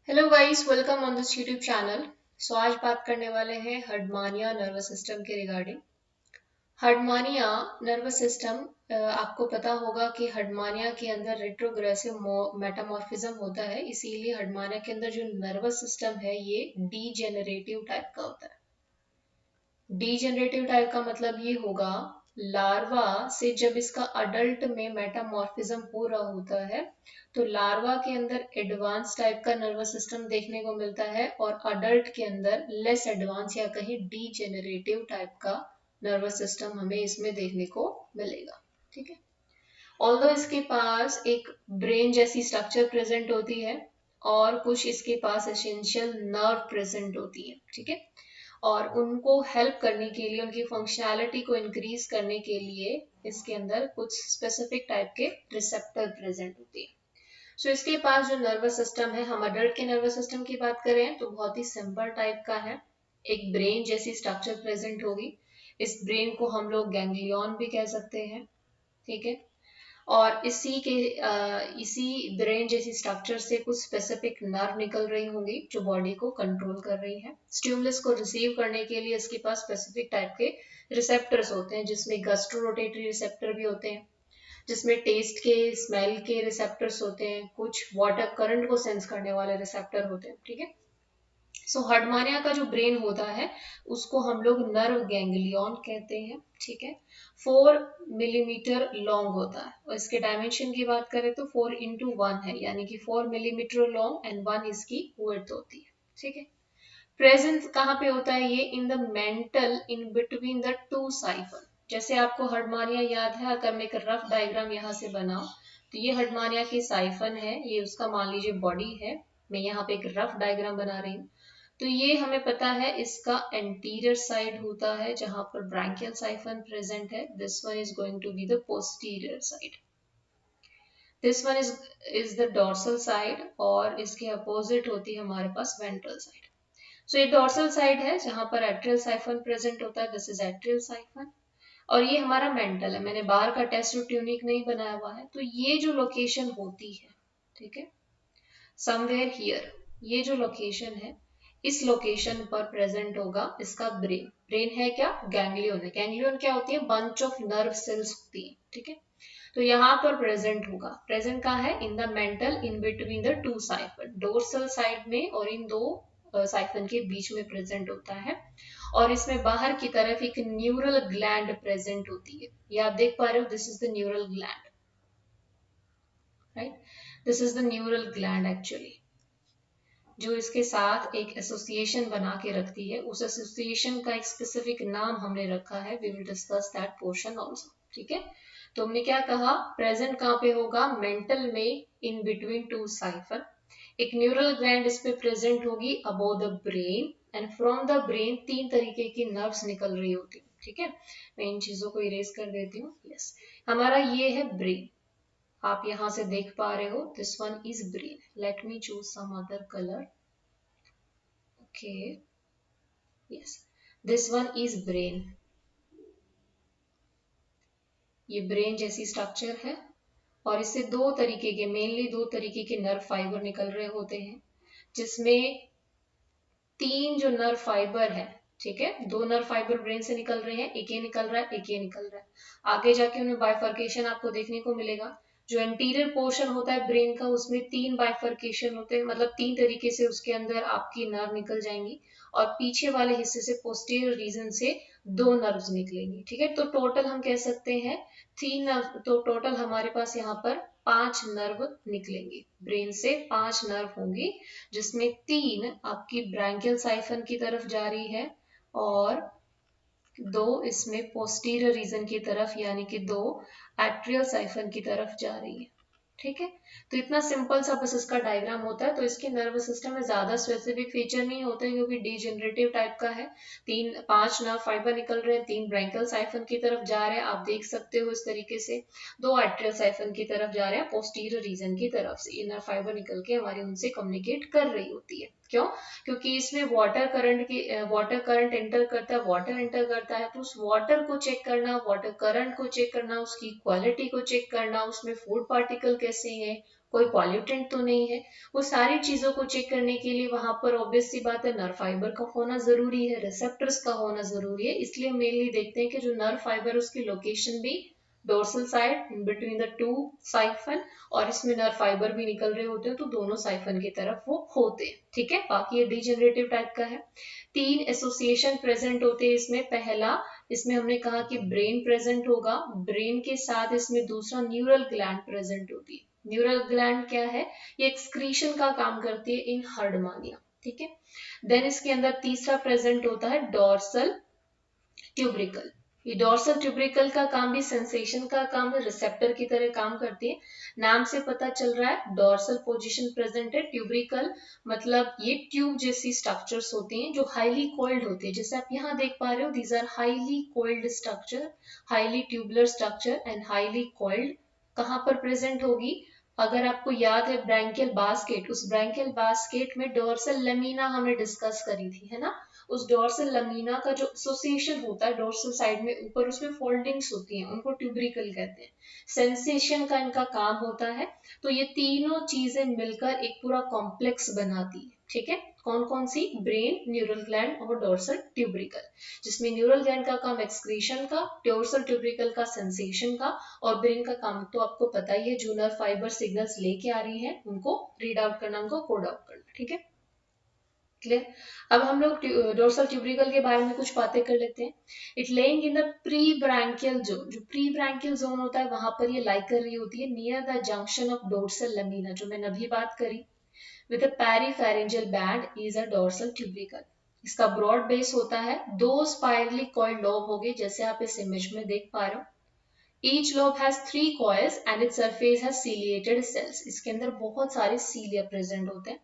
Hello guys, welcome on this YouTube channel. So आज बात करने वाले हैं हर्डमानिया नर्वस सिस्टम के रिगार्डिंग। हर्डमानिया नर्वस सिस्टम, आपको पता होगा कि हर्डमानिया के अंदर रेट्रोग्रेसिव मेटामॉर्फिज्म होता है, इसीलिए हर्डमानिया के अंदर जो नर्वस सिस्टम है ये डीजेनरेटिव टाइप का होता है। डीजेनरेटिव टाइप का मतलब ये होगा, लार्वा से जब इसका अडल्ट में मेटामॉर्फिज्म हो रहा होता है तो लार्वा के अंदर एडवांस टाइप का नर्वस सिस्टम देखने को मिलता है और अडल्ट के अंदर लेस एडवांस या कहीं डीजेनरेटिव टाइप का नर्वस सिस्टम हमें इसमें देखने को मिलेगा। ठीक है। ऑल्दो इसके पास एक ब्रेन जैसी स्ट्रक्चर प्रेजेंट होती है और कुछ इसके पास एसेंशियल नर्व प्रेजेंट होती है। ठीक है। और उनको हेल्प करने के लिए, उनकी फंक्शनैलिटी को इंक्रीज करने के लिए इसके अंदर कुछ स्पेसिफिक टाइप के रिसेप्टर प्रेजेंट होते हैं। सो इसके पास जो नर्वस सिस्टम है, हम अडल्ट के नर्वस सिस्टम की बात करें तो बहुत ही सिंपल टाइप का है। एक ब्रेन जैसी स्ट्रक्चर प्रेजेंट होगी। इस ब्रेन को हम लोग गैंग्लियन भी कह सकते हैं। ठीक है। और इसी ब्रेन जैसी स्ट्रक्चर से कुछ स्पेसिफिक नर्व निकल रही होंगी जो बॉडी को कंट्रोल कर रही है। स्टिमुलस को रिसीव करने के लिए इसके पास स्पेसिफिक टाइप के रिसेप्टर्स होते हैं, जिसमें गैस्ट्रोरोटेटरी रिसेप्टर भी होते हैं, जिसमें टेस्ट के, स्मेल के रिसेप्टर्स होते हैं, कुछ वाटर करंट को सेंस करने वाले रिसेप्टर होते हैं। ठीक है। सो हर्डमानिया का जो ब्रेन होता है उसको हम लोग नर्व गैंग्लियन कहते हैं। ठीक है। 4 मिलीमीटर लॉन्ग होता है और इसके डायमेंशन की बात करें तो 4x1 है, यानी कि 4 मिलीमीटर लॉन्ग एंड 1 इसकी विड्थ होती है। ठीक है। प्रेजेंट कहाँ पे होता है ये? In the mental in between the two siphon. जैसे आपको हर्डमानिया याद है, अगर मैं एक रफ डायग्राम यहाँ से बनाऊं तो ये हर्डमानिया की साइफन है, ये उसका मान लीजिए बॉडी है। मैं यहाँ पे एक रफ डायग्राम बना रही हूँ। तो ये हमें पता है इसका एंटीरियर साइड होता है जहां पर ब्रैंकियल साइफन प्रेजेंट है। This one is going to be the posterior side. This one is the dorsal side और इसके अपोजिट होती है हमारे पास वेंट्रल साइड। सो ये डोर्सल साइड है जहां पर एट्रियल साइफन प्रेजेंट होता है। दिस इज एट्रियल साइफन और ये हमारा मेंटल है। मैंने बाहर का टेस्ट ट्यूनिक नहीं बनाया हुआ है, तो ये जो लोकेशन होती है, ठीक है, समवेयर हियर, ये जो लोकेशन है, इस लोकेशन पर प्रेजेंट होगा इसका ब्रेन। ब्रेन है क्या? गैंग्लियन है। गैंग्लियन क्या होती है? बंच ऑफ नर्व सेल्स होती है। ठीक है। तो यहाँ पर प्रेजेंट होगा। प्रेजेंट कहाँ है? In the mental in between the two siphon, dorsal side में और इन दो साइफन के बीच में प्रेजेंट होता है। और इसमें बाहर की तरफ एक न्यूरल ग्लैंड प्रेजेंट होती है। ये आप देख पा रहे हो, this is the neural gland, right? This is the neural gland actually, जो इसके साथ एक एसोसिएशन बना के रखती है। उस एसोसिएशन का एक स्पेसिफिक नाम हमने रखा है। We will discuss that portion also. ठीक है। तो हमने क्या कहा? प्रेजेंट कहाँ पे होगा? मेंटल में इन बिटवीन टू साइफर। एक न्यूरल ग्लैंड इस पे प्रेजेंट होगी above the brain and from the brain 3 तरीके की नर्व्स निकल रही होती है। ठीक है। मैं इन चीजों को इरेज कर देती हूँ। यस, हमारा ये है ब्रेन। आप यहां से देख पा रहे हो, this one is brain. Let me choose some other colour. Okay, yes, this one is brain. ये ब्रेन जैसी स्ट्रक्चर है और इससे मेनली दो तरीके के नर्व फाइबर निकल रहे होते हैं, जिसमें 3 जो नर्व फाइबर है, ठीक है, 2 नर्व फाइबर ब्रेन से निकल रहे हैं, एक ये निकल रहा है, एक ये निकल रहा है। आगे जाके उन्हें बाइफर्केशन आपको देखने को मिलेगा। जो एंटीरियर पोर्शन होता है ब्रेन का, उसमें 3 बाइफर्केशन होते हैं, मतलब 3 तरीके से उसके अंदर आपकी नर्व निकल जाएंगी और पीछे वाले हिस्से से, पोस्टीरियर रीजन से 2 नर्व्स निकलेंगी। ठीक है। तो टोटल हम कह सकते हैं 3 नर्व। तो टोटल हमारे पास यहाँ पर 5 नर्व निकलेंगे। ब्रेन से 5 नर्व होंगी, जिसमें 3 आपकी ब्रैंकियल साइफन की तरफ जा रही है और 2 इसमें पोस्टीरियर रीजन की तरफ, यानी कि 2 एट्रियल साइफन की तरफ जा रही है। ठीक है। तो इतना सिंपल सा बस इसका डायग्राम होता है। तो इसके नर्वस सिस्टम में ज्यादा स्पेसिफिक फीचर नहीं होते क्योंकि डीजेनरेटिव टाइप का है। 5 नर्व फाइबर निकल रहे हैं, 3 ब्रैंकियल साइफन की तरफ जा रहे हैं, आप देख सकते हो इस तरीके से। 2 एट्रियल साइफन की तरफ जा रहे हैं पोस्टीरियर रीजन की तरफ से। ये नर्व फाइबर निकल के हमारी उनसे कम्युनिकेट कर रही होती है। क्यों? क्योंकि इसमें वाटर करंट एंटर करता है, वाटर एंटर करता है, तो उस वाटर को चेक करना, वाटर करंट को चेक करना, उसकी क्वालिटी को चेक करना, उसमें फूड पार्टिकल कैसे हैं, कोई पॉल्यूटेंट तो नहीं है। वो सारी चीजों को चेक करने के लिए वहां पर ऑब्वियस सी बात है नर्व फाइबर का होना जरूरी है, रिसेप्टर्स का होना जरूरी है। इसलिए मेनली देखते हैं कि जो नर्व फाइबर उसकी लोकेशन भी dorsal side in between the two siphon, और इसमें नर्व फाइबर भी निकल रहे होते हैं तो दोनों साइफन की तरफ वो होते हैं। ठीक है, बाकी ये डिजेनरेटिव टाइप का है। 3 एसोसिएशन प्रेजेंट होते हैं इसमें। पहला, इसमें हमने कहा कि ब्रेन प्रेजेंट होगा, ब्रेन के साथ इसमें दूसरा न्यूरल ग्लैंड प्रेजेंट होती है। न्यूरल ग्लैंड क्या है, ये एक्सक्रीशन का काम करती है इन हर्डमानिया। ठीक है, देन इसके अंदर तीसरा प्रेजेंट होता है डोर्सल ट्यूब्रिकल। ये डोर्सल ट्यूब्रिकल का काम भी सेंसेशन का काम है, रिसेप्टर की तरह काम करती है। नाम से पता चल रहा है डोर्सल पोजीशन प्रेजेंट है, ट्यूब्रिकल मतलब ये ट्यूब जैसी स्ट्रक्चर्स होती हैं जो हाईली कोइल्ड होती है। जैसे आप यहाँ देख पा रहे हो, these are highly coiled structure, highly tubular structure and highly coiled. कहाँ पर प्रेजेंट होगी, अगर आपको याद है ब्रैंकियल बास्केट, उस ब्रैंकियल बास्केट में डोर्सल लमीना हमने डिस्कस करी थी, है ना। उस डोर्सल लमीना का जो एसोसिएशन होता है डोर्सल साइड में ऊपर, उसमें फोल्डिंग्स होती हैं, उनको ट्यूब्रिकल कहते हैं। सेंसेशन का इनका काम होता है। तो ये तीनों चीजें मिलकर एक पूरा कॉम्प्लेक्स बनाती है। ठीक है, कौन कौन सी, ब्रेन, न्यूरल ग्लैंड और डोर्सल ट्यूब्रिकल, जिसमें न्यूरल ग्लैंड का काम एक्सक्रीशन का, डोर्सल ट्यूब्रिकल का सेंसेशन का, और ब्रेन का काम तो आपको पता ही है, जो नर्व फाइबर सिग्नल्स लेके आ रही है उनको रीड आउट करना, उनको कोड आउट करना। ठीक है, क्लियर। अब हम लोग डोर्सल ट्यूब्रिकल के बारे में कुछ बातें कर लेते हैं। It laying in the pre branchial zone, जो प्री ब्रैंकियल जोन होता है वहां पर ये लाई कर रही होती है near the junction of dorsal lamina, जो मैंने अभी बात करी, with a peripharyngeal band is a dorsal tubercle. इसका ब्रॉड बेस होता है, दो स्पाइरली कॉइल्ड लोब होंगे जैसे आप इस इमेज में देख पा रहे हो। Each lobe has 3 coils and its surface has ciliated cells. इसके अंदर बहुत सारे cilia present होते हैं।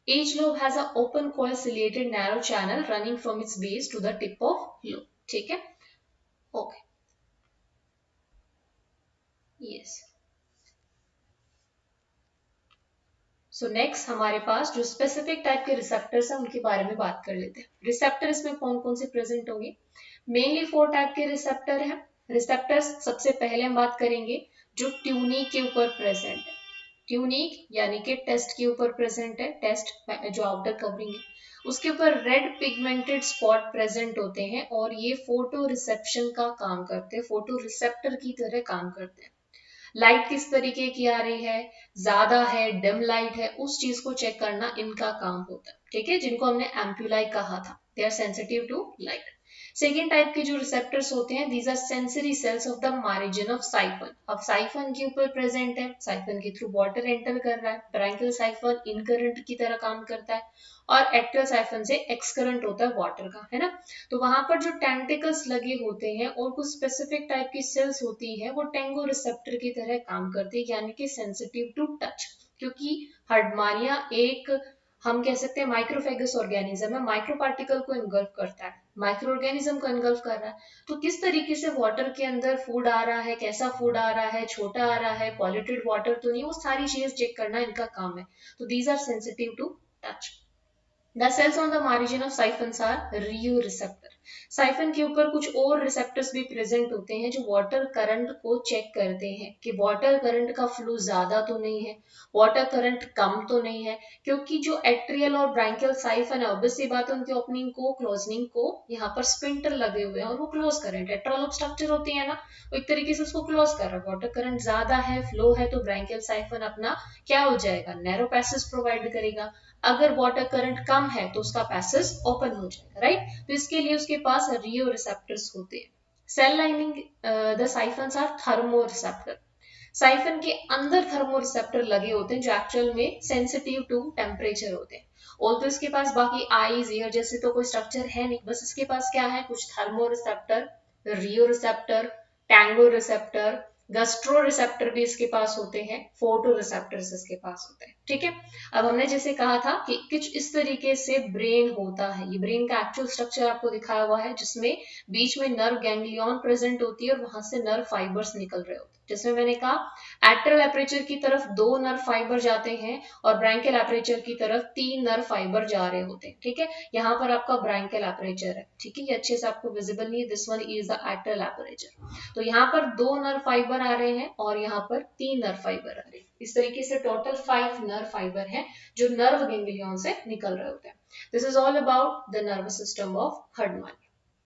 Each lobe has an open coil ciliated narrow channel running from its base to the tip of lobe. ठीक है, ओके, यस। सो नेक्स्ट हमारे पास जो स्पेसिफिक टाइप के रिसेप्टर्स हैं उनके बारे में बात कर लेते हैं। रिसेप्टर इसमें कौन कौन से प्रेजेंट होंगे, मेनली 4 टाइप के रिसेप्टर हैं। रिसेप्टर्स सबसे पहले हम बात करेंगे जो ट्यूनिक के ऊपर प्रेजेंट है। ट्यूनिक यानी कि टेस्ट के ऊपर प्रेजेंट है, टेस्ट जो आउटर कवरिंग है उसके ऊपर रेड पिगमेंटेड स्पॉट प्रेजेंट होते हैं और ये फोटो रिसेप्शन का काम करते हैं, फोटो रिसेप्टर की तरह काम करते हैं। लाइट किस तरीके की आ रही है, ज्यादा है, डिम लाइट है, उस चीज को चेक करना इनका काम होता है। ठीक है, जिनको हमने एम्पुलाई कहा था, they are sensitive to light. Second type के जो रिसेप्टर्स होते हैं, these are sensory cells of the margin of siphon. अब साइफन के ऊपर प्रेजेंट है, साइफन के थ्रू वाटर एंटर कर रहा है, ब्रैंकियल साइफन इन करंट की तरह काम करता है, और एक्टियल साइफन से एक्स करंट होता है वाटर का, है ना। तो वहां पर जो टेंटिकल्स लगे होते हैं और कुछ स्पेसिफिक टाइप की सेल्स होती है, वो टेंगो रिसेप्टर की तरह काम करती है, यानी कि सेंसिटिव टू टच। क्योंकि हर्डमानिया एक, हम कह सकते हैं माइक्रोफेगस ऑर्गेनिज्म है, माइक्रो पार्टिकल को इन्गल्फ करता है, माइक्रो ऑर्गेनिज्म को इन्गल्फ कर रहा है। तो किस तरीके से वाटर के अंदर फूड आ रहा है, कैसा फूड आ रहा है, छोटा आ रहा है, पॉल्यूटेड वाटर तो नहीं, वो सारी चीज चेक करना इनका काम है। तो these are sensitive to touch. The cells on the margin of siphons are rheoreceptor. Siphon के ऊपर कुछ और रिसेप्टर्स भी प्रेजेंट होते हैं जो वाटर करंट को चेक करते हैं कि वाटर करंट का फ्लो ज्यादा तो नहीं है, वाटर करंट कम तो नहीं है। क्योंकि जो एट्रियल और ब्रैंकियल साइफन है, ऑब्वियसली बात है, उनकी ओपनिंग को, क्लोजनिंग को यहाँ पर स्पिंटर लगे हुए हैं और वो क्लोज कर रहे हैं। टेट्रालोब स्ट्रक्चर होती है ना, वो एक तरीके से उसको क्लोज कर रहा है। वाटर करंट ज्यादा है, फ्लो है, तो ब्रैंकियल साइफन अपना क्या हो जाएगा, नैरो पैसेज प्रोवाइड करेगा। अगर वाटर करंट कम है तो उसका पैसेज ओपन हो जाएगा, राइट। तो इसके लिए उसके पास रियो रिसेप्टर्स होते हैं। Cell lining the siphons are thermo receptor. Siphon के अंदर थर्मो रिसेप्टर लगे होते हैं जो एक्चुअल में सेंसिटिव टू टेम्परेचर होते हैं। और तो इसके पास बाकी आईज, ईयर जैसे तो कोई स्ट्रक्चर है नहीं, बस इसके पास क्या है, कुछ थर्मो रिसेप्टर, रियो रिसेप्टर, टैंगो रिसेप्टर, गस्ट्रो रिसेप्टर भी इसके पास होते हैं, फोटो रिसेप्टर्स इसके पास होते हैं। ठीक है, अब हमने जैसे कहा था कि कुछ इस तरीके से ब्रेन होता है। ये ब्रेन का एक्चुअल स्ट्रक्चर आपको दिखाया हुआ है, जिसमें बीच में नर्व गैंग्लियन प्रेजेंट होती है और वहां से नर्व फाइबर्स निकल रहे होते हैं। जिसमें मैंने कहा एट्रल एपरेचर की तरफ 2 नर्व फाइबर जाते हैं और ब्रैंकियल एपरेचर की तरफ 3 नर्व फाइबर जा रहे होते हैं। ठीक है, यहाँ पर आपका ब्रैंकियल एपरेचर है। ठीक है, ये अच्छे से आपको विजिबल नहीं है, this one is the atrial aperture. तो यहाँ पर 2 नर्व फाइबर आ रहे हैं और यहाँ पर 3 नर्व फाइबर आ रहे हैं। इस तरीके से टोटल 5 नर्व फाइबर हैं जो नर्व गेंगलियन से निकल रहे होते हैं। This is all about the nervous system of Herdmania.